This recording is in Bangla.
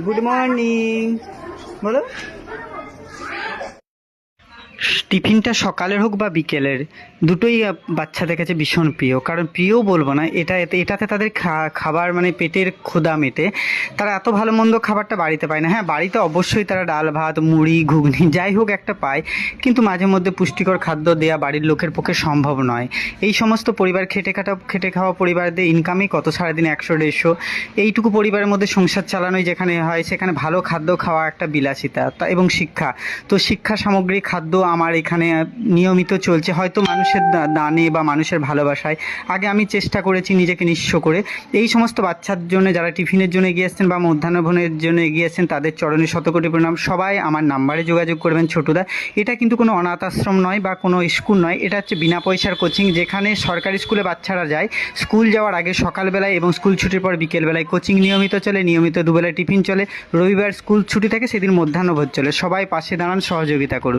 Good morning. বলো। টিফিনটা সকালের হোক বা বিকেলের, দুটোই বাচ্চাদের কাছে ভীষণ প্রিয়। কারণ প্রিয় বলবো না, এটাতে তাদের খাবার মানে পেটের ক্ষুধা মেটে। তারা এত ভালো মন্দ খাবারটা বাড়িতে পায় না। হ্যাঁ, বাড়িতে অবশ্যই তারা ডাল ভাত মুড়ি ঘুগনি যাই হোক একটা পায়, কিন্তু মাঝে মধ্যে পুষ্টিকর খাদ্য দেওয়া বাড়ির লোকের পক্ষে সম্ভব নয়। এই সমস্ত পরিবার খেটে খাওয়া পরিবারদের ইনকামই কত, সারাদিন 100-150, এইটুকু পরিবারের মধ্যে সংসার চালানোই যেখানে হয়, সেখানে ভালো খাদ্য খাওয়া একটা বিলাসিতা। এবং শিক্ষা, তো শিক্ষা সামগ্রী খাদ্য আমার এখানে নিয়মিত চলছে, হয়তো মানুষের দানে বা মানুষের ভালোবাসায়। আগে আমি চেষ্টা করেছি নিজেকে নিঃস্ব করে। এই সমস্ত বাচ্চার জন্য যারা টিফিনের জন্য এগিয়ে এসছেন বা মধ্যাহ্নভোজনের জন্য এগিয়ে এসছেন, তাদের চরণে শতকোটি প্রণাম। সবাই আমার নাম্বারে যোগাযোগ করবেন ছোটদা। এটা কিন্তু কোনো অনাথ আশ্রম নয় বা কোনো স্কুল নয়, এটা হচ্ছে বিনা পয়সার কোচিং, যেখানে সরকারি স্কুলে বাচ্চারা যায় স্কুল যাওয়ার আগে সকালবেলায়, এবং স্কুল ছুটির পর বিকেলবেলায় কোচিং নিয়মিত চলে, নিয়মিত দুবেলায় টিফিন চলে। রবিবার স্কুল ছুটি থাকে, সেদিন মধ্যাহ্নভোজ চলে। সবাই পাশে দাঁড়ান, সহযোগিতা করুন।